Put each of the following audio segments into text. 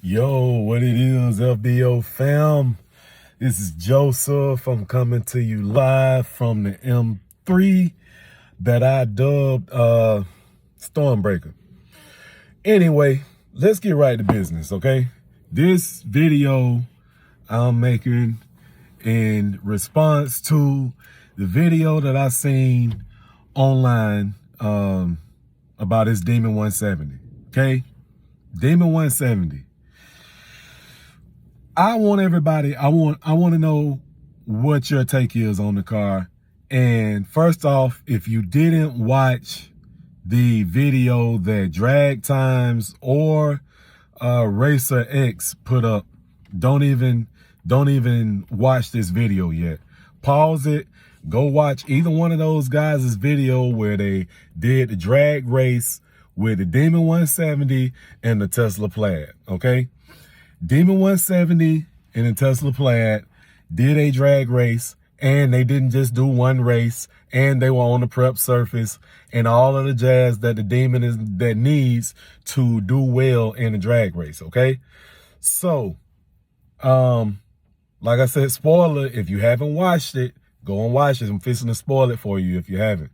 Yo, what it is, FBO fam? This is Joseph. I'm coming to you live from the M3 that I dubbed Stormbreaker. Anyway, let's get right to business, okay? This video I'm making in response to the video that I seen online about this Demon 170, okay? Demon 170. I want to know what your take is on the car. And first off, if you didn't watch the video that Drag Times or Racer X put up, don't even watch this video yet. Pause it, go watch either one of those guys' video where they did the drag race with the Demon 170 and the Tesla Plaid, okay? Demon 170 and the Tesla Plaid did a drag race, and they didn't just do one race, and they were on the prep surface and all of the jazz that the Demon needs to do well in a drag race, okay? So, like I said, spoiler, if you haven't watched it, go and watch it. I'm fixing to spoil it for you if you haven't.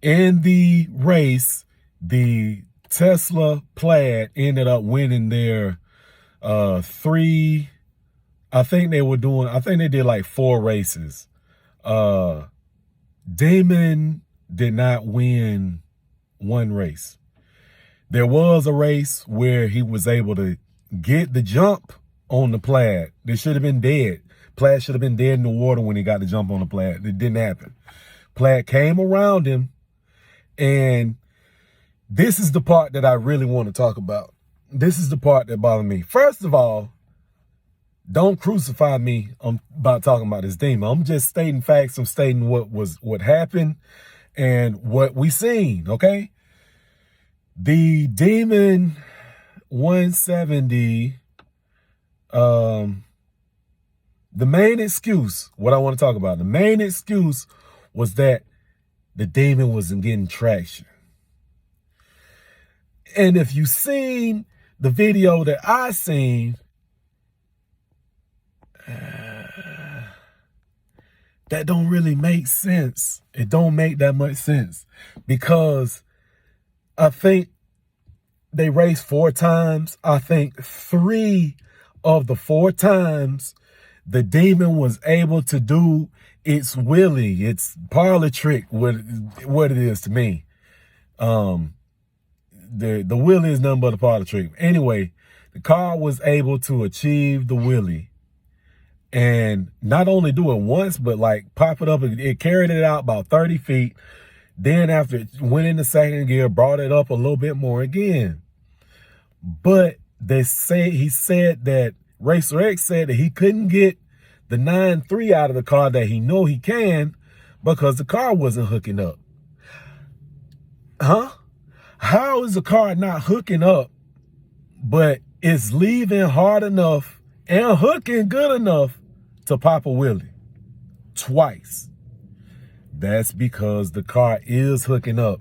In the race, the Tesla Plaid ended up winning their I think they did like 4 races. Damon did not win one race. There was a race where he was able to get the jump on the Plaid. They should have been dead. Plaid should have been dead in the water when he got the jump on the Plaid. It didn't happen. Plaid came around him, and this is the part that I really want to talk about. This is the part that bothered me. First of all, don't crucify me about talking about this Demon. I'm just stating facts. I'm stating what happened and what we seen, okay? The Demon 170, the main excuse, what I want to talk about, the main excuse was that the Demon wasn't getting traction. And if you seen the video that I seen, that don't really make sense. It don't make that much sense, because I think they raced 4 times. I think 3 of the 4 times the Demon was able to do its wheelie, its parlor trick, what it is to me. The wheelie is nothing but a parlor trick. Anyway, the car was able to achieve the wheelie, and not only do it once, but like pop it up. It carried it out about 30 feet. Then after it went into second gear, brought it up a little bit more again. But he said that Racer X said that he couldn't get the 9.3 out of the car that he know he can because the car wasn't hooking up. Huh? How is the car not hooking up, but it's leaving hard enough and hooking good enough to pop a wheelie twice? That's because the car is hooking up,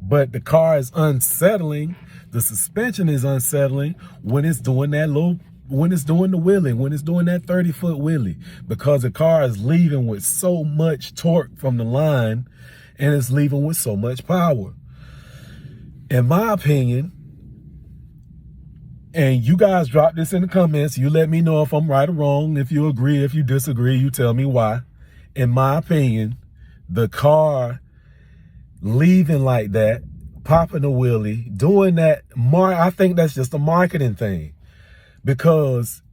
but the car is unsettling. The suspension is unsettling when it's doing when it's doing the wheelie, when it's doing that 30-foot wheelie, because the car is leaving with so much torque from the line, and it's leaving with so much power. In my opinion, and you guys drop this in the comments, you let me know if I'm right or wrong, if you agree, if you disagree, you tell me why. In my opinion, the car leaving like that, popping a wheelie, doing that, I think that's just a marketing thing, because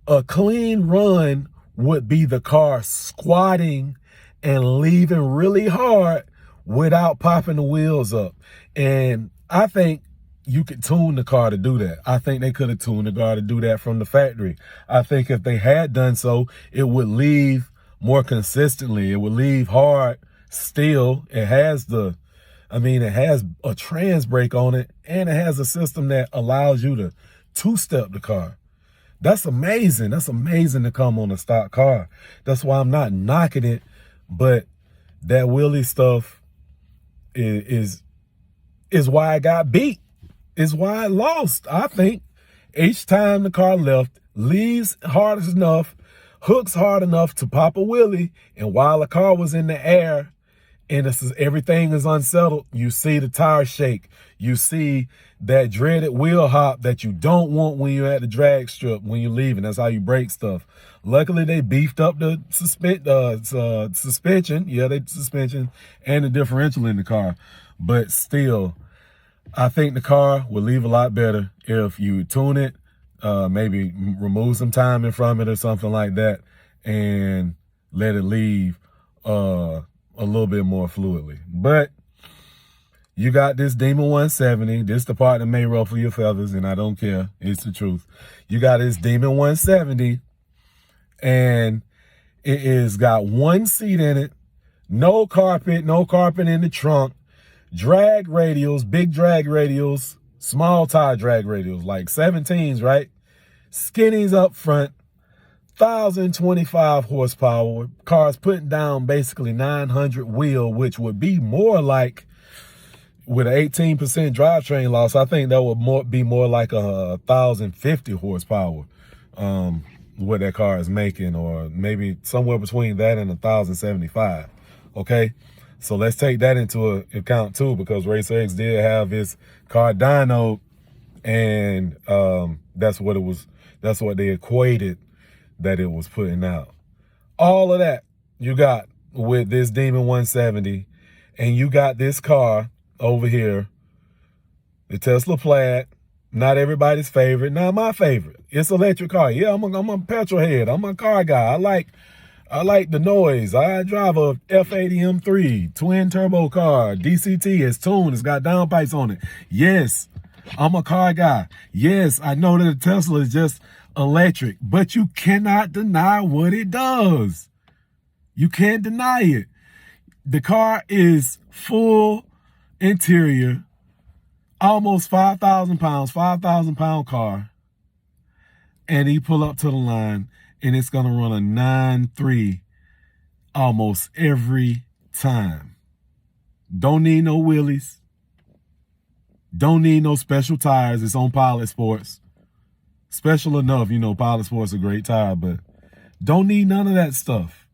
a clean run would be the car squatting and leaving really hard without popping the wheels up. And I think you could tune the car to do that. I think they could have tuned the car to do that from the factory. I think if they had done so, it would leave more consistently. It would leave hard still. It has it has a trans brake on it, and it has a system that allows you to two-step the car. That's amazing. That's amazing to come on a stock car. That's why I'm not knocking it, but that wheelie stuff is why I got beat. Is why I lost, I think. each time the car left, leaves hard enough, hooks hard enough to pop a wheelie, and while the car was in the air and everything is unsettled, you see the tire shake. You see that dreaded wheel hop that you don't want when you're at the drag strip, when you're leaving. That's how you break stuff. Luckily, they beefed up the suspension. Yeah, the suspension and the differential in the car. But still, I think the car will leave a lot better if you tune it, maybe remove some timing from it or something like that, and let it leave a little bit more fluidly. But you got this Demon 170. This the part that may ruffle your feathers, and I don't care. It's the truth. You got this Demon 170, and it is got one seat in it, no carpet in the trunk, drag radials, big drag radials, small tire drag radials, like 17s, right? Skinnies up front, 1,025 horsepower. Car's putting down basically 900 wheel, which would be more like, with an 18% drivetrain loss, I think that would be more like 1,050 horsepower, what that car is making, or maybe somewhere between that and 1,075. Okay, so let's take that into account too, because Racer X did have his car dynoed, and that's what it was. That's what they equated that it was putting out. All of that you got with this Demon 170, and you got this car over here, the Tesla Plaid. Not everybody's favorite, not my favorite. It's electric car. Yeah, I'm a petrol head. I'm a car guy. I like the noise. I drive a F80 M3 twin turbo car. DCT is tuned. It's got downpipes on it. Yes, I'm a car guy. Yes, I know that a Tesla is just electric, but you cannot deny what it does. You can't deny it. The car is full interior, almost 5,000 pounds, 5,000 pound car. And you pull up to the line and it's going to run a 9.3 almost every time. Don't need no wheelies. Don't need no special tires. It's on Pilot Sports. Special enough, you know, Pilot Sports is a great tire, but don't need none of that stuff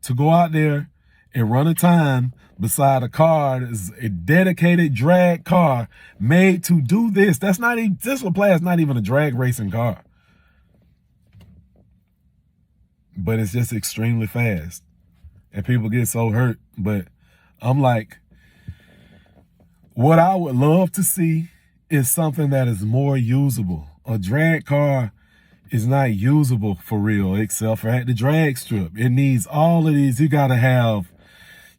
to go out there and run a time beside a car that is a dedicated drag car made to do this. That's not even, Tesla Plaid is not even a drag racing car. But it's just extremely fast. And people get so hurt. But I'm like, what I would love to see is something that is more usable. A drag car is not usable for real, except for at the drag strip. It needs all of these. You got to have,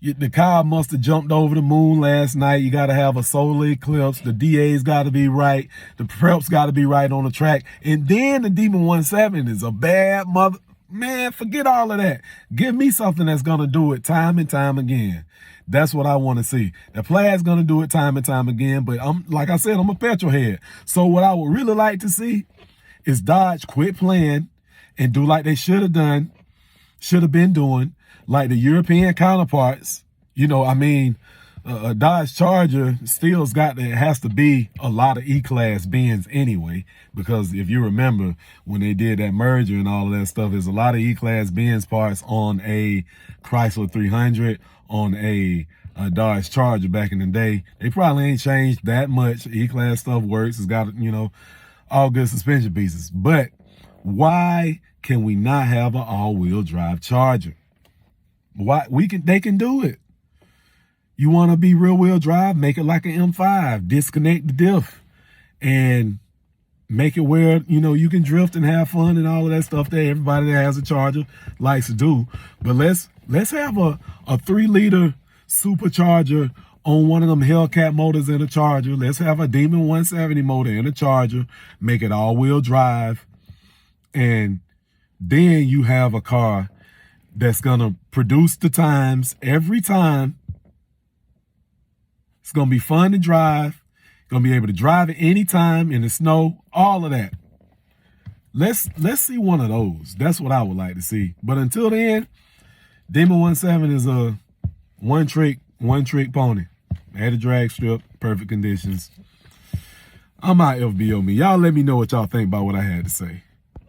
the car must have jumped over the moon last night. You got to have a solar eclipse. The DA's got to be right. The prep's got to be right on the track. And then the Demon 170 is a bad mother. Man, forget all of that. Give me something that's going to do it time and time again. That's what I want to see. The Plaid's going to do it time and time again, but like I said, I'm a petrol head. So what I would really like to see is Dodge quit playing and do like they should have been doing, like the European counterparts. You know, I mean, a Dodge Charger still's has to be a lot of E-Class Benz anyway, because if you remember when they did that merger and all of that stuff, there's a lot of E-Class Benz parts on a Chrysler 300, on a Dodge Charger back in the day. They probably ain't changed that much. E-Class stuff works. It's got, you know, all good suspension pieces. But why can we not have an all-wheel drive Charger? Why? They can do it. You want to be rear-wheel drive? Make it like an M5. Disconnect the diff and make it where, you know, you can drift and have fun and all of that stuff that everybody that has a Charger likes to do. But let's have a 3-liter supercharger on one of them Hellcat motors in a Charger. Let's have a Demon 170 motor in a Charger. Make it all-wheel drive. And then you have a car that's going to produce the times every time. It's going to be fun to drive. Going to be able to drive it anytime in the snow, all of that. Let's see one of those. That's what I would like to see. But until then, Demon 170 is a one trick pony. At a drag strip, perfect conditions. I'm out, FBO me. Y'all let me know what y'all think about what I had to say.